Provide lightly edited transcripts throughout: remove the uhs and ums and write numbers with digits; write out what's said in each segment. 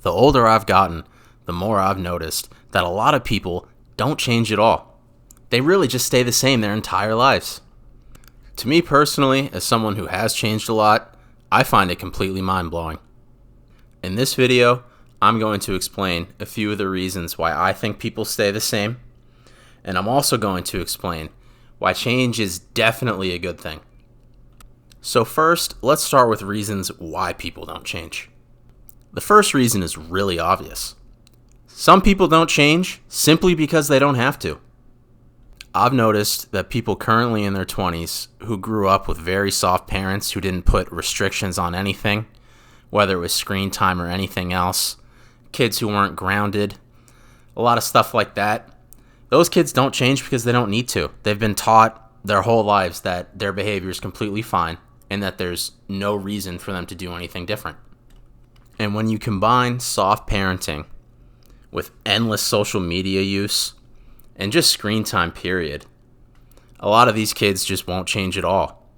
The older I've gotten, the more I've noticed that a lot of people don't change at all. They really just stay the same their entire lives. To me personally, as someone who has changed a lot, I find it completely mind-blowing. In this video, I'm going to explain a few of the reasons why I think people stay the same, and I'm also going to explain why change is definitely a good thing. So first, let's start with reasons why people don't change. The first reason is really obvious. Some people don't change simply because they don't have to. I've noticed that people currently in their 20s who grew up with very soft parents who didn't put restrictions on anything, whether it was screen time or anything else, kids who weren't grounded, a lot of stuff like that, those kids don't change because they don't need to. They've been taught their whole lives that their behavior is completely fine and that there's no reason for them to do anything different. And when you combine soft parenting with endless social media use and just screen time period, a lot of these kids just won't change at all.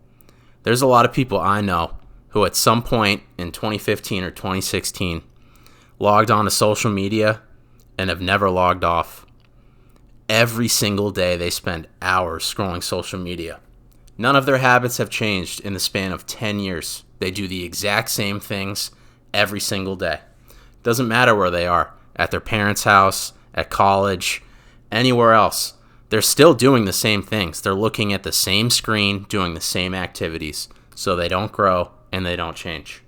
There's a lot of people I know who at some point in 2015 or 2016 logged on to social media and have never logged off. Every single day they spend hours scrolling social media. None of their habits have changed in the span of 10 years. They do the exact same things every single day. Doesn't matter where they are, at their parents' house, at college, anywhere else. They're still doing the same things. They're looking at the same screen, doing the same activities, so they don't grow and they don't change.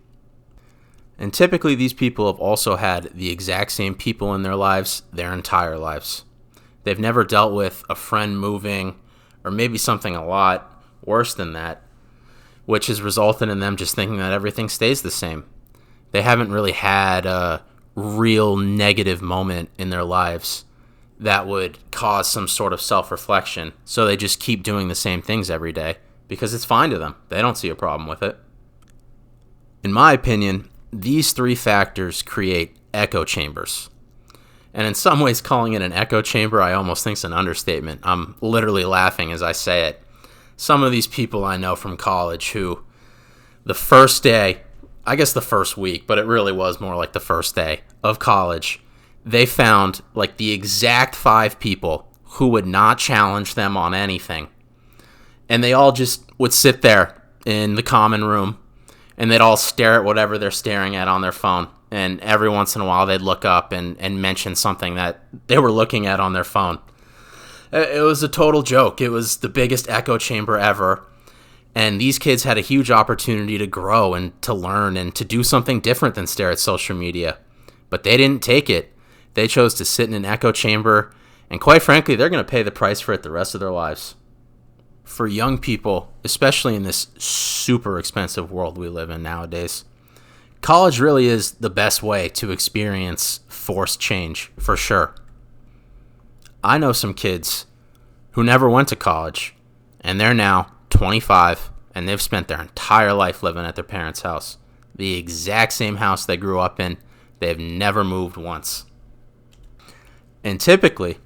And typically these people have also had the exact same people in their lives their entire lives. They've never dealt with a friend moving, or maybe something a lot worse than that, which has resulted in them just thinking that everything stays the same. They haven't really had a real negative moment in their lives that would cause some sort of self-reflection. So they just keep doing the same things every day because it's fine to them. They don't see a problem with it. In my opinion, these three factors create echo chambers. And in some ways, calling it an echo chamber, I almost think is an understatement. I'm literally laughing as I say it. Some of these people I know from college who the first day, I guess the first week, but it really was more like the first day of college, they found like the exact 5 people who would not challenge them on anything. And they all just would sit there in the common room and they'd all stare at whatever they're staring at on their phone. And every once in a while they'd look up and mention something that they were looking at on their phone. It was a total joke. It was the biggest echo chamber ever. And these kids had a huge opportunity to grow and to learn and to do something different than stare at social media. But they didn't take it. They chose to sit in an echo chamber. And quite frankly, they're going to pay the price for it the rest of their lives. For young people, especially in this super expensive world we live in nowadays, college really is the best way to experience forced change, for sure. I know some kids who never went to college, and they're now 25, and they've spent their entire life living at their parents' house. The exact same house they grew up in. They've never moved once. And typically,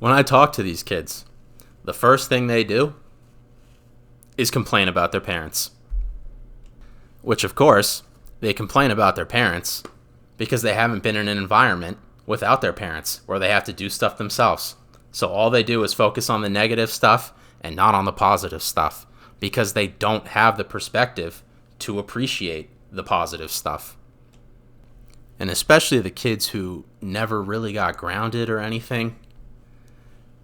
when I talk to these kids, the first thing they do is complain about their parents. Which, of course, they complain about their parents because they haven't been in an environment without their parents where they have to do stuff themselves. So all they do is focus on the negative stuff and not on the positive stuff because they don't have the perspective to appreciate the positive stuff. And especially the kids who never really got grounded or anything,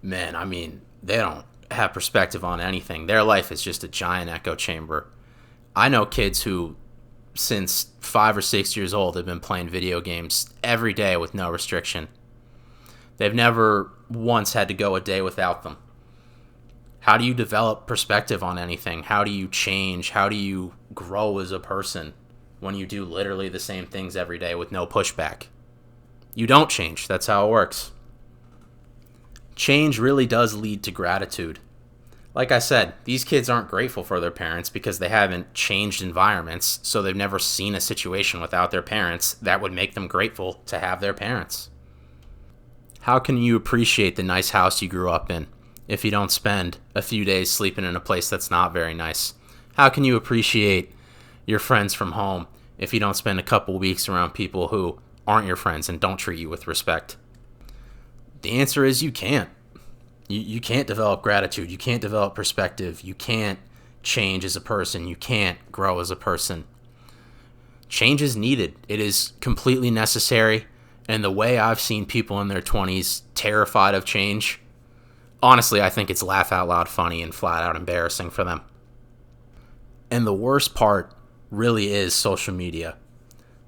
man, I mean, they don't have perspective on anything. Their life is just a giant echo chamber. I know kids who, since 5 or 6 years old, have been playing video games every day with no restriction. They've never once had to go a day without them. How do you develop perspective on anything? How do you change? How do you grow as a person when you do literally the same things every day with no pushback? You don't change. That's how it works. Change really does lead to gratitude. Like I said, these kids aren't grateful for their parents because they haven't changed environments, so they've never seen a situation without their parents that would make them grateful to have their parents. How can you appreciate the nice house you grew up in if you don't spend a few days sleeping in a place that's not very nice? How can you appreciate your friends from home if you don't spend a couple weeks around people who aren't your friends and don't treat you with respect? The answer is you can't. You can't develop gratitude. You can't develop perspective. You can't change as a person. You can't grow as a person. Change is needed. It is completely necessary. And the way I've seen people in their 20s terrified of change, honestly, I think it's laugh out loud funny and flat out embarrassing for them. And the worst part really is social media.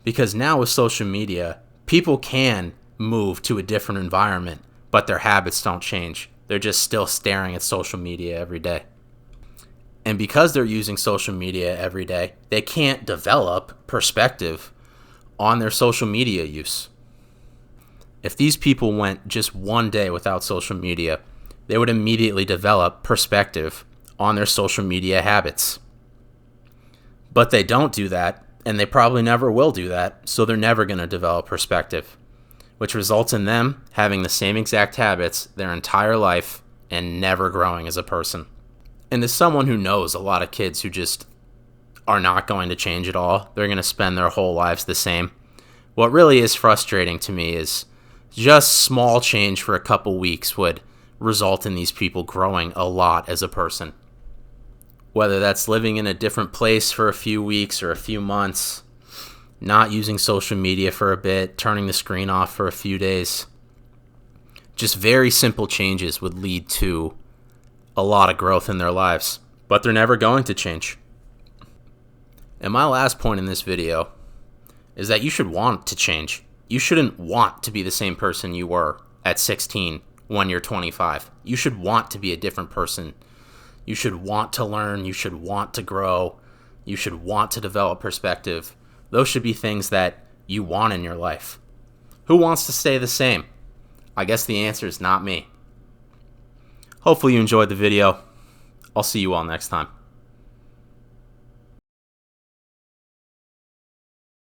Because now with social media, people can move to a different environment, but their habits don't change. They're just still staring at social media every day. And because they're using social media every day, they can't develop perspective on their social media use. If these people went just one day without social media, they would immediately develop perspective on their social media habits. But they don't do that, and they probably never will do that, so they're never going to develop perspective, which results in them having the same exact habits their entire life and never growing as a person. And as someone who knows a lot of kids who just are not going to change at all, they're going to spend their whole lives the same, what really is frustrating to me is just small change for a couple weeks would result in these people growing a lot as a person. Whether that's living in a different place for a few weeks or a few months, not using social media for a bit, turning the screen off for a few days. Just very simple changes would lead to a lot of growth in their lives, but they're never going to change. And my last point in this video is that you should want to change. You shouldn't want to be the same person you were at 16 when you're 25. You should want to be a different person. You should want to learn. You should want to grow. You should want to develop perspective. Those should be things that you want in your life. Who wants to stay the same? I guess the answer is not me. Hopefully you enjoyed the video. I'll see you all next time.